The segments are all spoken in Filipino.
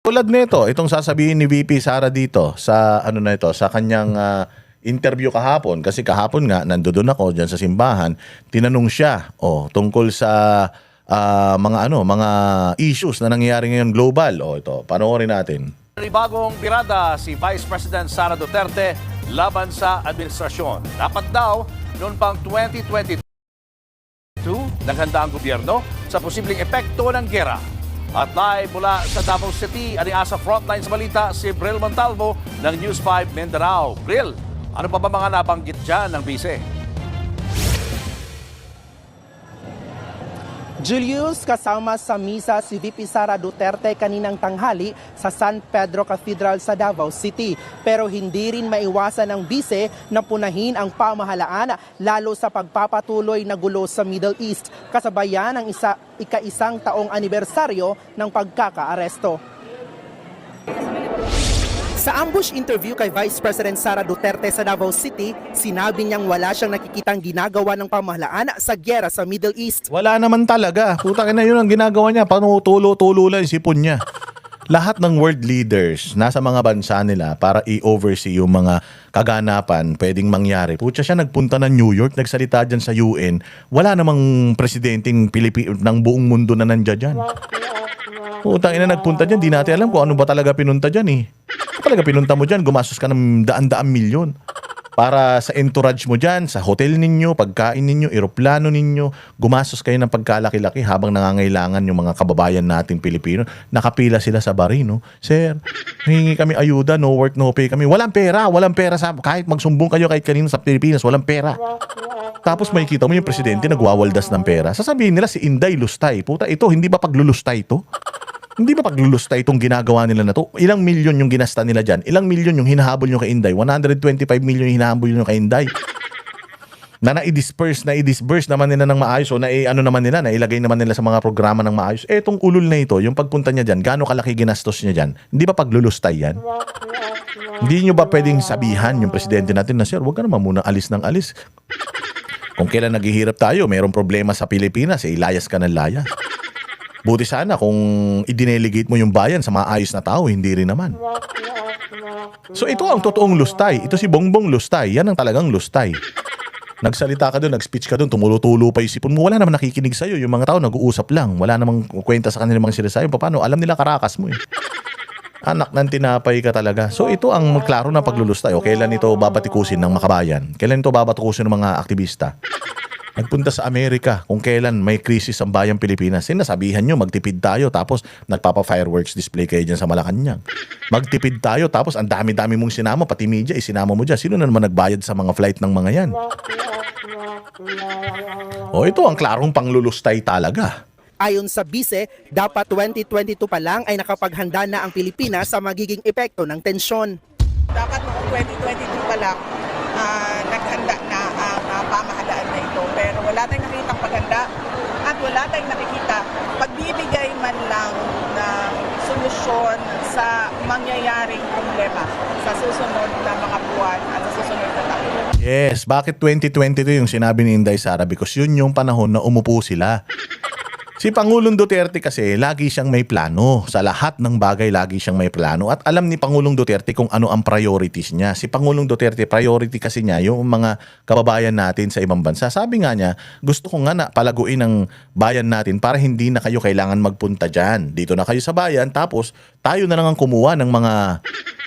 Tulad nito, itong sasabihin ni VP Sara dito sa ano na ito, sa kanyang interview kahapon, kasi kahapon nga nandoon ako diyan sa simbahan, tinanong siya tungkol sa mga issues na nangyayari ngayon global. Ito, panoorin natin. May bagong birada si Vice President Sara Duterte laban sa administrasyon. Dapat daw noon pang 2022 naghanda ang gobyerno sa posibleng epekto ng gera. At live mula sa Davao City, asa frontline sa balita si Bril Montalvo ng News 5 Mindanao. Bril, ano pa ba mga nabanggit dyan ng bise? Julius, kasama sa misa si VP Sara Duterte kaninang tanghali sa San Pedro Cathedral sa Davao City. Pero hindi rin maiwasan ng bise na punahin ang pamahalaan lalo sa pagpapatuloy na gulo sa Middle East kasabayan ng ika-isang taong anibersaryo ng pagkakaaresto. Sa ambush interview kay Vice President Sara Duterte sa Davao City, sinabi niyang wala siyang nakikitang ginagawa ng pamahalaan sa gyera sa Middle East. Wala naman talaga. Putang ina, yun ang ginagawa niya. Panutulo-tulo lang yung sipon niya. Lahat ng world leaders nasa mga bansa nila para i-oversee yung mga kaganapan pwedeng mangyari. Putya siya nagpunta ng New York, nagsalita dyan sa UN. Wala namang presidenteng ng buong mundo na nandiyan dyan. Putang ina, nagpunta dyan, di natin alam kung ano ba talaga pinunta dyan eh. Talaga pinunta mo dyan, gumastos ka ng daan-daan milyon para sa entourage mo dyan, sa hotel ninyo, pagkain ninyo, eroplano ninyo, gumastos kayo ng pagkalaki-laki habang nangangailangan yung mga kababayan nating Pilipino. Nakapila sila sa bari, no? Sir, hingi kami ayuda, no work, no pay kami. Walang pera kahit magsumbong kayo kahit kanino sa Pilipinas, walang pera. Tapos makikita mo yung presidente nagwawaldas ng pera. Sasabihin nila si Inday Lustay. Puta, ito, hindi ba paglulustay ito? Hindi ba paglulustay itong ginagawa nila na to? Ilang milyon yung ginasta nila dyan? Ilang milyon yung hinahabol nyo kay Inday? 125 milyon yung hinahabol nyo kay Inday. Na-disperse naman nila ng maayos o nailagay naman nila sa mga programa ng maayos. Etong ulol na ito, yung pagpunta niya dyan, gaano kalaki ginastos niya dyan? Hindi ba paglulustay yan? Hindi nyo ba pwedeng sabihan yung presidente natin na, sir, huwag ka naman muna alis ng alis. Kung kailan naghihirap tayo, mayroong problema sa Pilipinas, ilayas ka ng layas. Buti sana kung i-delegate mo yung bayan sa maayos na tao, hindi rin naman. So ito ang totoong lustay. Ito si Bongbong Lustay. Yan ang talagang lustay. Nagsalita ka doon, nag-speech ka doon, tumulo-tulo pa yung sipon mo. Wala naman nakikinig sa'yo. Yung mga tao nag-uusap lang. Wala namang kwenta sa kanilang mga sinasabi. Paano? Alam nila karakas mo eh. Anak ng tinapay ka talaga. So ito ang klaro na paglulustay. O kailan ito babatikusin ng makabayan? Kailan ito babatikusin ng mga aktivista? Nagpunta sa Amerika kung kailan may krisis ang bayang Pilipinas. Sinasabihan nyo, magtipid tayo tapos nagpapa-fireworks display kayo dyan sa Malacanang. Magtipid tayo tapos ang dami-dami mong sinama, pati media, isinama mo dyan. Sino na naman nagbayad sa mga flight ng mga yan? Ito ang klarong panglulustay talaga. Ayon sa bise, dapat 2022 pa lang ay nakapaghanda na ang Pilipinas sa magiging epekto ng tensyon. Dapat noong 2022 pa lang naghanda na ang pamahalaan na ito. Pero wala tayong nakikitang paghanda at wala tayong nakikita pagbibigay man lang ng solusyon sa mangyayaring problema sa susunod na mga buwan at sa susunod na taon. Yes, bakit 2022 yung sinabi ni Inday Sara? Because yun yung panahon na umupo sila. Si Pangulong Duterte kasi lagi siyang may plano. Sa lahat ng bagay lagi siyang may plano. At alam ni Pangulong Duterte kung ano ang priorities niya. Si Pangulong Duterte, priority kasi niya yung mga kababayan natin sa ibang bansa. Sabi nga niya, gusto ko nga na palaguin ang bayan natin para hindi na kayo kailangan magpunta dyan. Dito na kayo sa bayan, tapos tayo na lang ang kumuha ng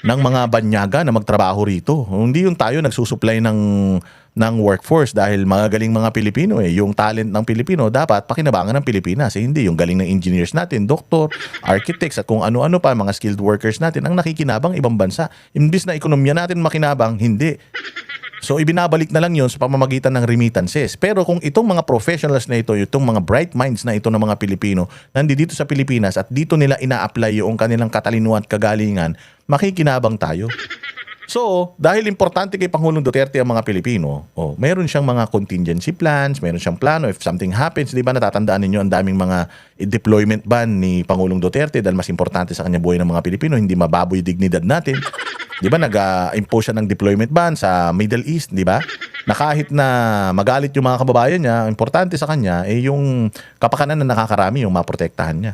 mga banyaga na magtrabaho rito. Hindi yung tayo nagsusupply ng workforce dahil magagaling mga Pilipino eh. Yung talent ng Pilipino dapat pakinabangan ng Pilipinas. Hindi yung galing ng engineers natin, doktor, architects at kung ano-ano pa, mga skilled workers natin ang nakikinabang ibang bansa. Imbis na ekonomiya natin makinabang, hindi. So ibinabalik na lang yun sa pamamagitan ng remittances. Pero kung itong mga professionals na ito, itong mga bright minds na ito ng mga Pilipino, nandito sa Pilipinas at dito nila ina-apply yung kanilang katalinuhan at kagalingan, makikinabang tayo. So, dahil importante kay Pangulong Duterte ang mga Pilipino, meron siyang mga contingency plans, meron siyang plano if something happens. Di ba natatandaan ninyo ang daming mga deployment ban ni Pangulong Duterte dahil mas importante sa kanya buhay ng mga Pilipino, hindi mababoy dignidad natin. Di ba nag-impose siya ng deployment ban sa Middle East, di ba? Na kahit na magalit yung mga kababayan niya, importante sa kanya yung kapakanan na nakakarami yung maprotektahan niya.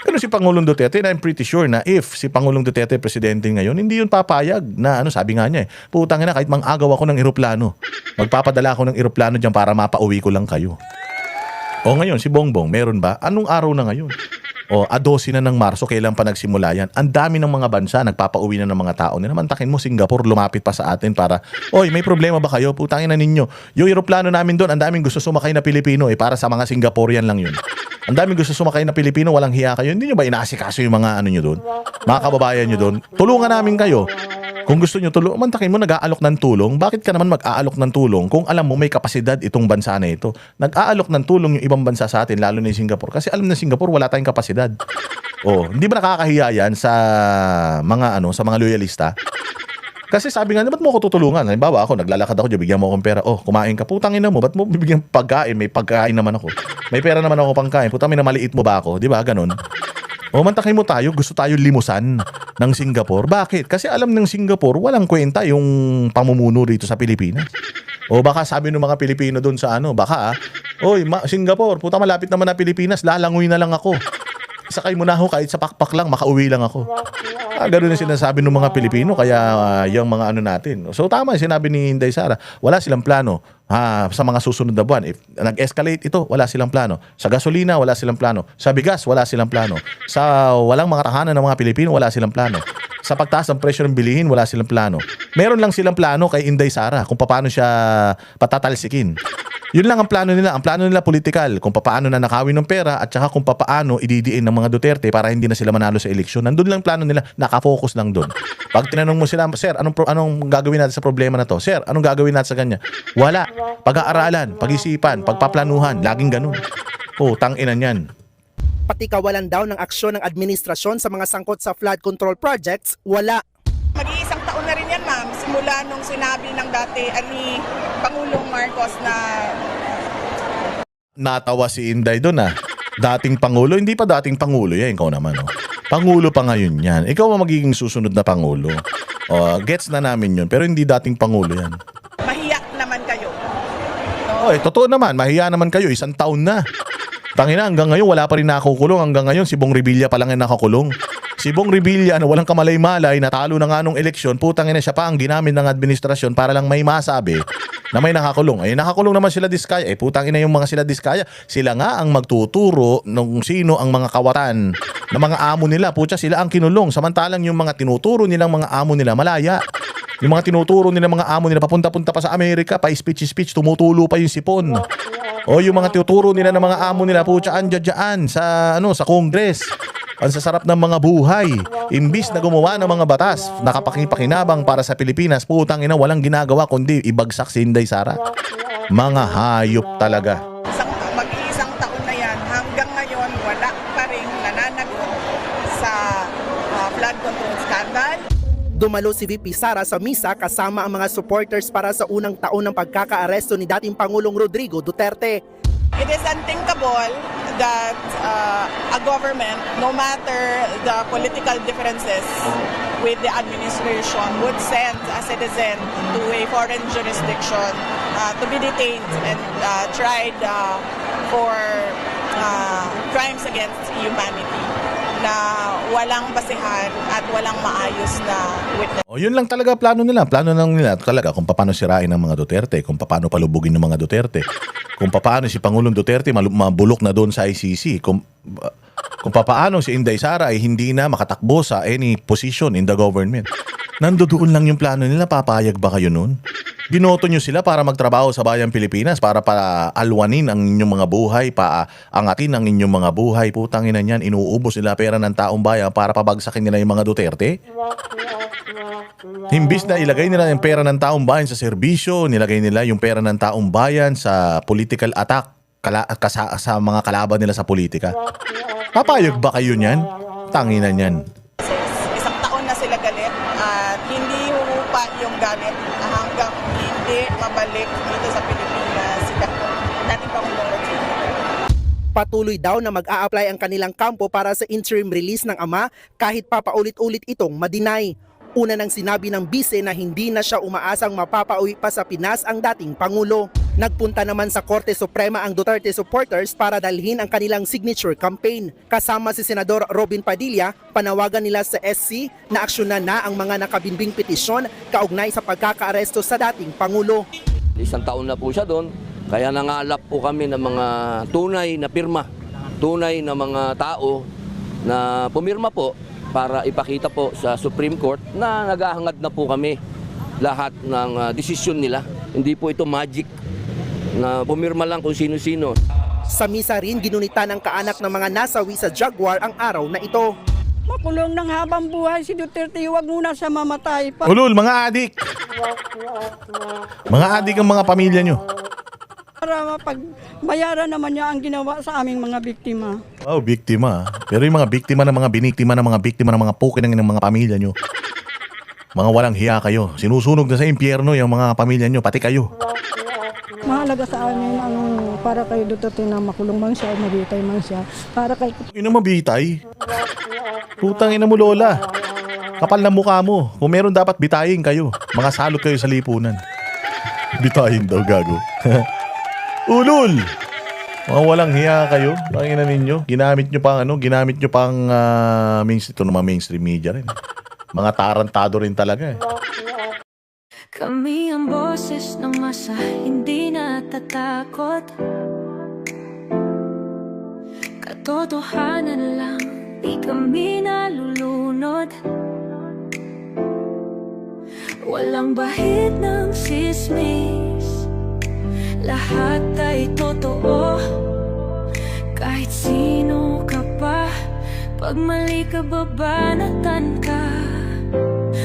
Pero si Pangulong Duterte, and I'm pretty sure na if si Pangulong Duterte presidente ngayon, hindi yun papayag na sabi nga niya putang ina, kahit mang-agaw ako ng eroplano, magpapadala ako ng eroplano dyan para mapauwi ko lang kayo. O ngayon, si Bongbong, meron ba? Anong araw na ngayon? O, 12 na ng Marso, kailan pa nagsimula yan? Ang dami ng mga bansa, nagpapauwi na ng mga tao nila. Mantakin mo, Singapore, lumapit pa sa atin para, oy, may problema ba kayo? Putangin na ninyo. Yung eroplano namin doon, ang daming gusto sumakay na Pilipino, para sa mga Singaporean lang yun. Ang daming gusto sumakay na Pilipino, walang hiya kayo. Hindi nyo ba inaasikaso yung mga ano nyo doon? Mga kababayan nyo doon? Tulungan namin kayo. Kung gusto nyo tulong, mantakin mo, nag-aalok ng tulong. Bakit ka naman mag-aalok ng tulong kung alam mo may kapasidad itong bansa na ito? Nag-aalok ng tulong yung ibang bansa sa atin, lalo na yung Singapore. Kasi alam na Singapore, wala tayong kapasidad. Hindi ba nakakahiya yan sa mga sa mga loyalista? Kasi sabi nga, ba't mo ako tutulungan? Halimbawa ako, naglalakad ako, bigyan mo akong pera. Kumain ka, putangin na mo, ba't mo bibigyan pagkain? May pagkain naman ako. May pera naman ako pangkain. Putangin na maliit mo ba ako? Di ba? Ganon. Mantakin mo tayo, gusto tayo limusan ng Singapore. Bakit? Kasi alam ng Singapore, walang kwenta yung pamumuno rito sa Pilipinas. Baka sabi ng mga Pilipino doon sa Singapore, puta malapit naman na Pilipinas, lalangoy na lang ako. Sakay mo na ako kahit sa pakpak lang, makauwi lang ako. Ganun yung sinasabi ng mga Pilipino, kaya yung mga natin. So tama yung sinabi ni Inday Sara, wala silang plano sa mga susunod na buwan. If nag-escalate ito, wala silang plano. Sa gasolina, wala silang plano. Sa bigas, wala silang plano. Sa walang mga tahanan ng mga Pilipino, wala silang plano. Sa pagtaas ng presyo ng bilihin, wala silang plano. Meron lang silang plano kay Inday Sara kung paano siya patatalsikin. Yun lang ang plano nila. Ang plano nila politikal, kung paano na nakawin ng pera at saka kung paano ididiin ng mga Duterte para hindi na sila manalo sa eleksyon. Nandun lang plano nila, nakafocus lang doon. Pag tinanong mo sila, Sir, anong gagawin natin sa problema na to? Sir, anong gagawin natin sa ganyan? Wala. Pag-aaralan, pag-isipan, pagpaplanuhan, laging ganun. Tang-ina niyan. Pati kawalan daw ng aksyon ng administrasyon sa mga sangkot sa flood control projects, wala. Mag-iisang taon na rin yan, ma'am, simula nung sinabi ng dati ni Pangulong Marcos na Natawa si Inday doon Dating Pangulo, hindi pa dating Pangulo yan, ikaw naman Pangulo pa ngayon yan. Ikaw ang magiging susunod na Pangulo. Gets na namin yun, pero hindi dating Pangulo yan. mahiya naman kayo. Totoo naman, mahiya naman kayo, 1 taon na. Tangina, hanggang ngayon wala pa rin nakakulong. Hanggang ngayon si Bong Revilla pa lang yung nakakulong. Si Bong Revilla na walang kamalay-malay, natalo na nga nung eleksyon, putang ina, siya pa ang ginamit ng administrasyon para lang may masabi na may nakakulong. Nakakulong naman sila Diskaya. Putang ina yung mga sila Diskaya. Sila nga ang magtuturo nung sino ang mga kawatan na mga amo nila. Putya, sila ang kinulong. Samantalang yung mga tinuturo nilang mga amo nila, malaya. Yung mga tinuturo nilang mga amo nila, papunta-punta pa sa Amerika, pa speech, tumutulo pa yung sipon. Yung mga tinuturo nila ng mga amo nila, putya, andyan sa Congress. Ang sasarap ng mga buhay. Imbis na gumawa ng mga batas, nakapakipakinabang para sa Pilipinas, putang ina, walang ginagawa kundi ibagsak si Inday Sara. Mga hayop talaga. Mag-iisang taon na yan, hanggang ngayon wala pa rin nananagot sa flood control scandal. Dumalo si VP Sara sa misa kasama ang mga supporters para sa unang taon ng pagkakaaresto ni dating Pangulong Rodrigo Duterte. It is unthinkable that a government, no matter the political differences with the administration, would send a citizen to a foreign jurisdiction to be detained and tried for crimes against humanity na walang basehan at walang maayos na witness. Yun lang talaga plano nila. Plano lang nila talaga kung paano sirain ng mga Duterte, kung paano palubugin ng mga Duterte, kung paano si Pangulong Duterte mabulok na doon sa ICC, kung paano si Inday Sara ay hindi na makatakbo sa any position in the government. Nandoon lang yung plano nila. Papayag ba kayo nun? Binoto nyo sila para magtrabaho sa bayang Pilipinas, para alwanin ang inyong mga buhay, angatin ang inyong mga buhay. Putangin na yan, inuubos nila pera ng taong bayan para pabagsakin nila yung mga Duterte. Himbis na ilagay nila yung pera ng taong bayan sa serbisyo, nilagay nila yung pera ng taong bayan sa political attack sa mga kalaban nila sa politika. Papayag ba kayo niyan? Tanginan yan. Isang taon na sila galit at hindi humupa yung galit hanggang hindi mabalik dito sa Pilipinas si dating Pangulong Rodrigo. Patuloy daw na mag-a-apply ang kanilang kampo para sa interim release ng ama kahit papaulit-ulit itong madinay. Una nang sinabi ng bise na hindi na siya umaasang mapapauwi pa sa Pinas ang dating Pangulo. Nagpunta naman sa Korte Suprema ang Duterte supporters para dalhin ang kanilang signature campaign. Kasama si Senador Robin Padilla, panawagan nila sa SC na aksyonan na ang mga nakabinbing petisyon kaugnay sa pagkakaaresto sa dating Pangulo. 1 taon na po siya doon, kaya nangalap po kami ng mga tunay na pirma, tunay na mga tao na pumirma po para ipakita po sa Supreme Court na naghahangad na po kami lahat ng desisyon nila. Hindi po ito magic na pumirma lang kung sino-sino. Sa misa rin, ginunita ng kaanak ng mga nasawi sa Jaguar ang araw na ito. Makulong ng habang buhay si Duterte, huwag muna siya mamatay pa. Ulul, mga adik! Mga adik ang mga pamilya nyo. Para mapagbayaran naman niya ang ginawa sa aming mga biktima. Oh, biktima. Pero yung mga biktima ng mga biniktima ng mga biktima ng mga pukin ng mga pamilya nyo, mga walang hiya kayo. Sinusunog na sa impyerno yung mga pamilya nyo, pati kayo. Mahalaga sa amin ang para kay Duterte na makulong man siya o mabitay man siya. Para kay Ina mabitay. Putang ina mo, Lola. Kapal na mukha mo. Kung meron dapat bitayin kayo. Mga salot kayo sa lipunan. Bitayin daw, gago. Ulul! Mga walang hiya kayo. Tangina ninyo. Ginamit nyo pang mainstream. Ito naman mainstream media rin. Mga tarantado rin talaga eh. Kami ang boses ng masa, hindi natatakot. Katotohanan lang, di kami nalulunod. Walang bahid ng sismis, lahat ay totoo. Kahit sino ka pa, pag mali ka babanatan ka.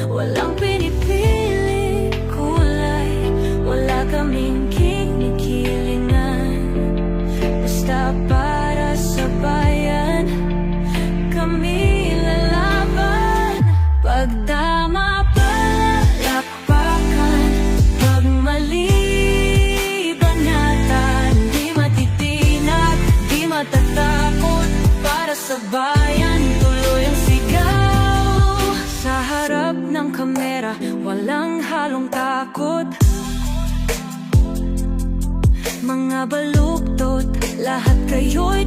Walang pinipili kulay, wala kaming kinikilingan. Basta para sa bayan, kami lalaban. Pag tama palakpakan, pag mali banatan. Di matitinag, di matatakot, para sa bayan tuloy ang sigaw. Sa harap ng kamera, walang halong takot. Mga baluktot, lahat kayo'y